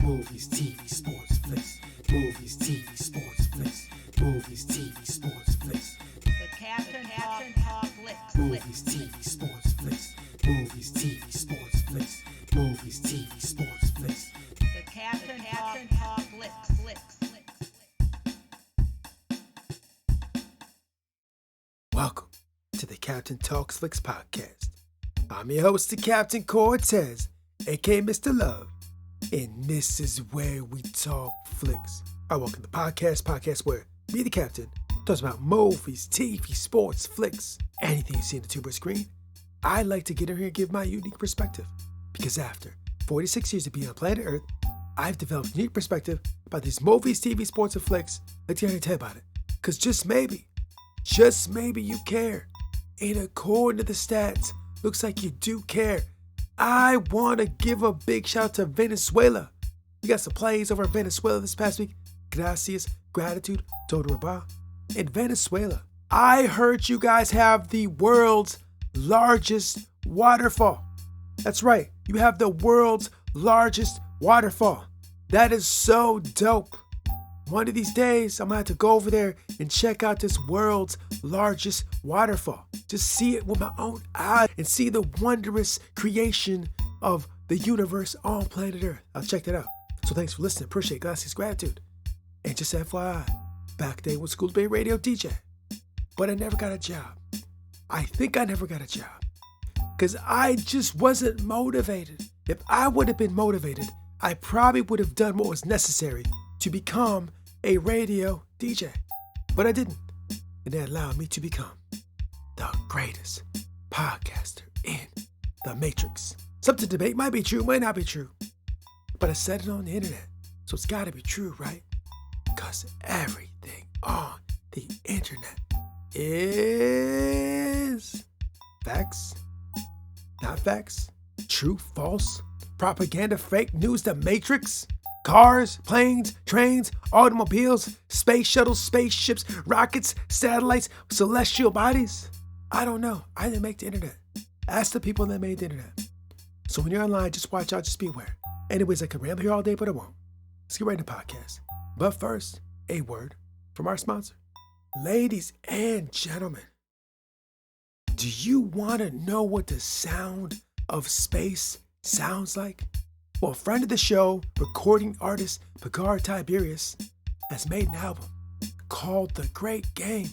Movies, TV, sports, flicks. Movies, TV, sports, flicks. Movies, TV, sports, flicks. The Captain Talk Flicks. Movies, TV, sports, flicks. Movies, TV, sports, flicks. Movies, TV, sports, flicks. The Captain Talk Flicks. Welcome to the Captain Talks Flicks podcast. I'm your host, the Captain Cortez, aka Mr. Love, and this is where we talk flicks. I welcome the podcast where me, the Captain, talks about movies, TV, sports, flicks, anything you see on the tuber screen. I like to get in here and give my unique perspective, because after 46 years of being on planet Earth, I've developed a unique perspective about these movies, TV, sports, and flicks. Let's get tell you about it, because just maybe you care. And according to the stats, looks like you do care. I want to give a big shout out to Venezuela. We got some plays over in Venezuela this past week. Gracias, gratitude, todo reba. In Venezuela, I heard you guys have the world's largest waterfall. That's right, you have the world's largest waterfall. That is so dope. One of these days, I'm going to have to go over there and check out this world's largest waterfall. Just see it with my own eyes and see the wondrous creation of the universe on planet Earth. I'll check that out. So thanks for listening. Appreciate it. Gracias, gratitude. And just FYI, back then was School Bay Radio DJ. But I never got a job. I think I never got a job. Because I just wasn't motivated. If I would have been motivated, I probably would have done what was necessary to become a radio DJ. But I didn't. And that allowed me to become the greatest podcaster in the Matrix. Something to debate, might be true, might not be true. But I said it on the internet, so it's gotta be true, right? Because everything on the internet is facts, not facts, true, false, propaganda, fake news, the Matrix. Cars, planes, trains, automobiles, space shuttles, spaceships, rockets, satellites, celestial bodies. I don't know. I didn't make the internet. Ask the people that made the internet. So when you're online, just watch out, just be aware. Anyways, I could ramble here all day, but I won't. Let's get right into the podcast. But first, a word from our sponsor. Ladies and gentlemen, do you want to know what the sound of space sounds like? Well, a friend of the show, recording artist Picard Tiberius, has made an album called The Great Game.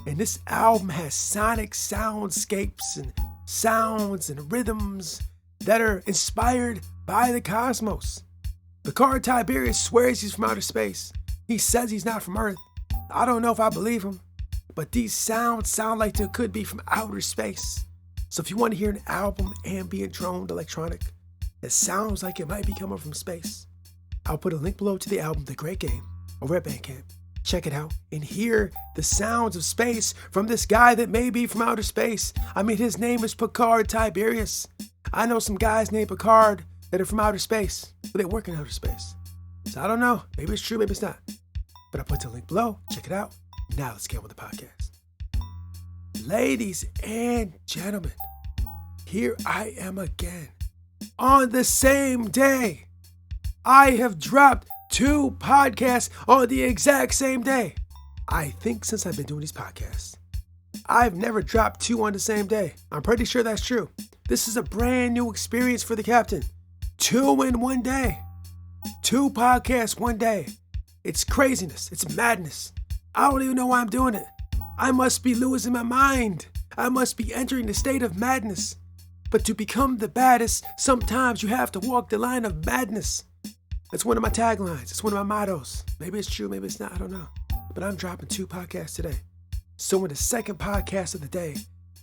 And this album has sonic soundscapes and sounds and rhythms that are inspired by the cosmos. Picard Tiberius swears he's from outer space. He says he's not from Earth. I don't know if I believe him, but these sounds sound like they could be from outer space. So if you want to hear an album, ambient, droned, electronic, it sounds like it might be coming from space, I'll put a link below to the album The Great Game over at Bandcamp. Check it out and hear the sounds of space from this guy that may be from outer space. I mean, his name is Picard Tiberius. I know some guys named Picard that are from outer space, but they work in outer space. So I don't know. Maybe it's true, maybe it's not. But I'll put the link below. Check it out. Now let's get on with the podcast. Ladies and gentlemen, here I am again. On the same day, I have dropped 2 podcasts on the exact same day. I think since I've been doing these podcasts, I've never dropped 2 on the same day. I'm pretty sure that's true. This is a brand new experience for the Captain. 2 in one day. 2 podcasts one day. It's craziness. It's madness. I don't even know why I'm doing it. I must be losing my mind. I must be entering the state of madness. But to become the baddest, sometimes you have to walk the line of madness. That's one of my taglines. It's one of my mottos. Maybe it's true, maybe it's not, I don't know. But I'm dropping 2 podcasts today. So in the second podcast of the day,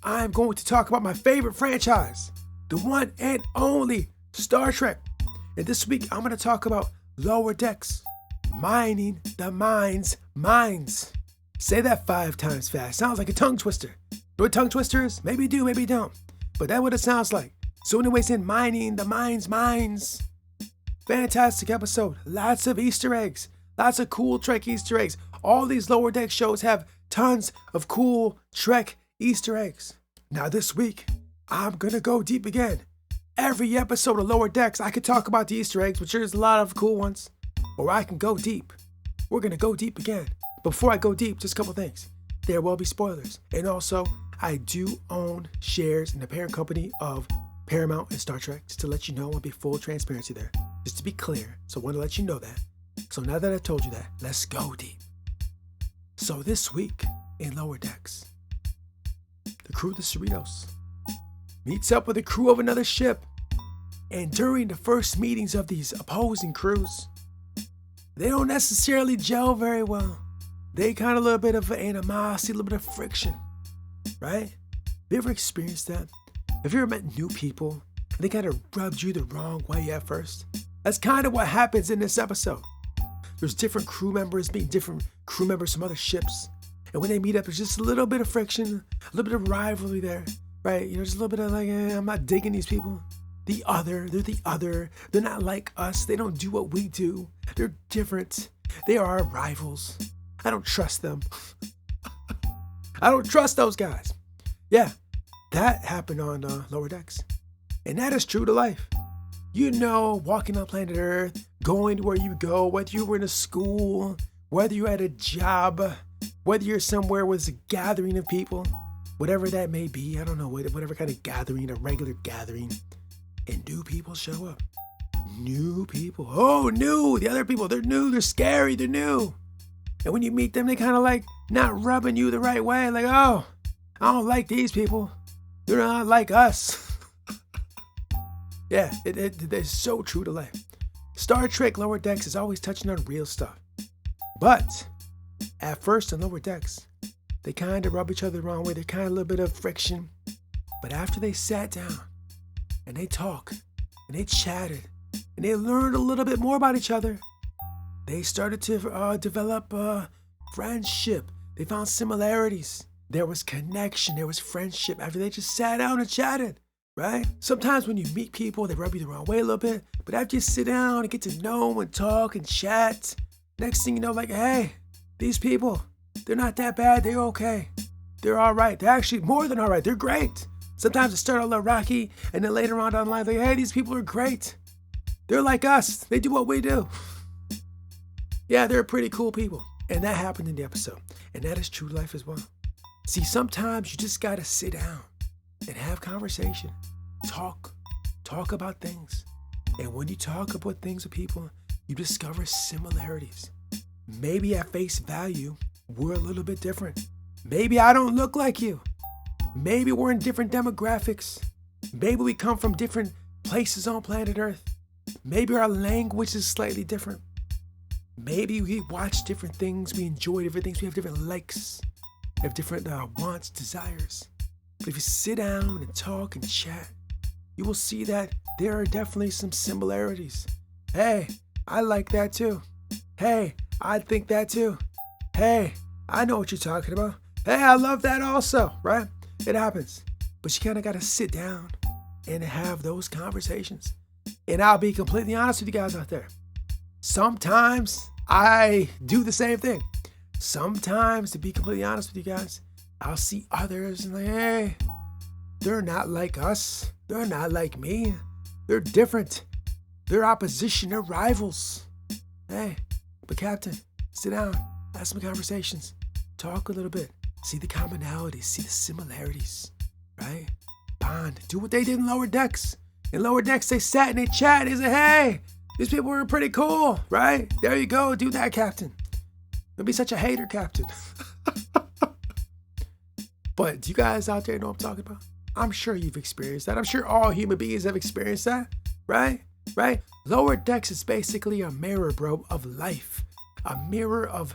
I'm going to talk about my favorite franchise, the one and only Star Trek. And this week, I'm going to talk about Lower Decks, mining the mind's minds. Say that 5 times fast. Sounds like a tongue twister. You know what tongue twister is? Maybe you do, maybe you don't. But that's what it sounds like. So anyways, in mining the mind's minds. Fantastic episode. Lots of Easter eggs. Lots of cool Trek Easter eggs. All these Lower Deck shows have tons of cool Trek Easter eggs. Now this week, I'm gonna go deep again. Every episode of Lower Decks, I could talk about the Easter eggs, which there's a lot of cool ones, or I can go deep. We're going to go deep again. Before I go deep, just a couple things. There will be spoilers. And also, I do own shares in the parent company of Paramount and Star Trek, just to let you know, I'll be full transparency there. Just to be clear. So I want to let you know that. So now that I've told you that, let's go deep. So this week in Lower Decks, the crew of the Cerritos meets up with the crew of another ship. And during the first meetings of these opposing crews, they don't necessarily gel very well. They kind of a little bit of animosity, a little bit of friction, right? Have you ever experienced that? Have you ever met new people and they kind of rubbed you the wrong way at first? That's kind of what happens in this episode. There's different crew members meeting different crew members from other ships. And when they meet up, there's just a little bit of friction, a little bit of rivalry there, right? You know, just a little bit of like, I'm not digging these people. They're the other. They're not like us. They don't do what we do. They're different. They are our rivals. I don't trust them. I don't trust those guys. Yeah, that happened on Lower Decks. And that is true to life. You know, walking on planet Earth, going to where you go, whether you were in a school, whether you're at a job, whether you're somewhere with a gathering of people, whatever that may be, I don't know, whatever kind of gathering, a regular gathering, and new people show up. New people. Oh, new. The other people, they're new, they're scary, they're new. And when you meet them, they kind of like not rubbing you the right way. Like, oh, I don't like these people. They're not like us. Yeah, it's so true to life. Star Trek Lower Decks is always touching on real stuff. But at first on Lower Decks, they kind of rub each other the wrong way. They're kind of a little bit of friction. But after they sat down and they talked and they chatted and they learned a little bit more about each other, they started to develop friendship. They found similarities. There was connection. There was friendship after they just sat down and chatted, right? Sometimes when you meet people, they rub you the wrong way a little bit. But after you sit down and get to know them and talk and chat, next thing you know, like, hey, these people, they're not that bad. They're okay. They're all right. They're actually more than all right. They're great. Sometimes it starts a little rocky, and then later on down the line, like, hey, these people are great. They're like us. They do what we do. Yeah, they're pretty cool people. And that happened in the episode. And that is true to life as well. See, sometimes you just got to sit down and have conversation. Talk about things. And when you talk about things with people, you discover similarities. Maybe at face value, we're a little bit different. Maybe I don't look like you. Maybe we're in different demographics. Maybe we come from different places on planet Earth. Maybe our language is slightly different. Maybe we watch different things, we enjoy different things, we have different likes, we have different wants, desires. But if you sit down and talk and chat, you will see that there are definitely some similarities. Hey, I like that too. Hey, I think that too. Hey, I know what you're talking about. Hey, I love that also, right? It happens. But you kind of got to sit down and have those conversations. And I'll be completely honest with you guys out there. Sometimes I do the same thing. Sometimes, to be completely honest with you guys, I'll see others and like, hey, they're not like us. They're not like me. They're different. They're opposition. They're rivals. Hey, but Captain, sit down, have some conversations, talk a little bit, see the commonalities, see the similarities, right? Bond. Do what they did in Lower Decks. In Lower Decks, they sat and they chatted. They said, hey, these people were pretty cool, right? There you go. Do that, Captain. Don't be such a hater, Captain. But do you guys out there know what I'm talking about? I'm sure you've experienced that. I'm sure all human beings have experienced that, right? Right? Lower Decks is basically a mirror, bro, of life. A mirror of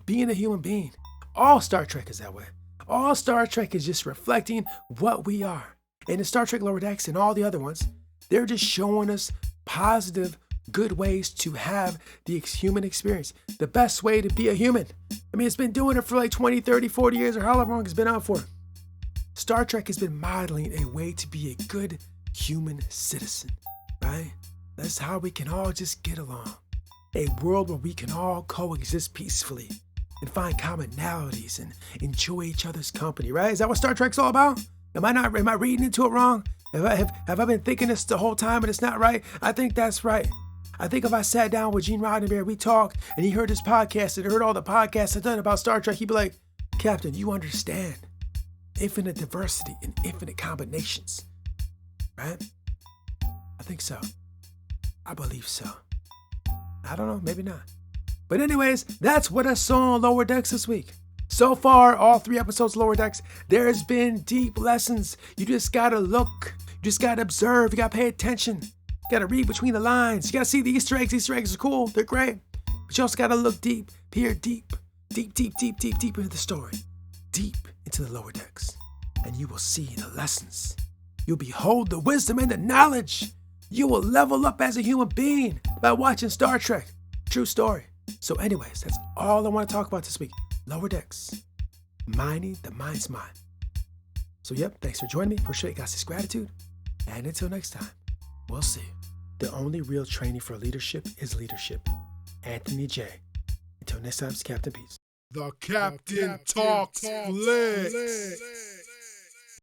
being a human being. All Star Trek is that way. All Star Trek is just reflecting what we are. And in Star Trek Lower Decks and all the other ones, they're just showing us positive, good ways to have the human experience. The best way to be a human. I mean, it's been doing it for like 20, 30, 40 years or however long it's been out for. Star Trek has been modeling a way to be a good human citizen, right? That's how we can all just get along. A world where we can all coexist peacefully and find commonalities and enjoy each other's company, right? Is that what Star Trek's all about? Am I reading into it wrong? Have I been thinking this the whole time and it's not right? I think that's right. I think if I sat down with Gene Roddenberry, we talked, and he heard this podcast and heard all the podcasts I've done about Star Trek, he'd be like, Captain, you understand infinite diversity and infinite combinations, right? I think so. I believe so. I don't know, maybe not. But anyways, that's what I saw on Lower Decks this week. So far, all 3 episodes of Lower Decks, there's been deep lessons. You just gotta look. You just gotta observe. You gotta pay attention. You gotta read between the lines. You gotta see the Easter eggs. Easter eggs are cool. They're great. But you also gotta look deep, peer deep into the story. Deep into the Lower Decks. And you will see the lessons. You'll behold the wisdom and the knowledge. You will level up as a human being by watching Star Trek. True story. So anyways, that's all I want to talk about this week. Lower Decks. Mining the mind's mind. So yep, thanks for joining me. Appreciate you guys' gratitude. And until next time, we'll see. The only real training for leadership is leadership. Anthony J. Until next time, it's Captain Peace. The Captain Talks Flicks.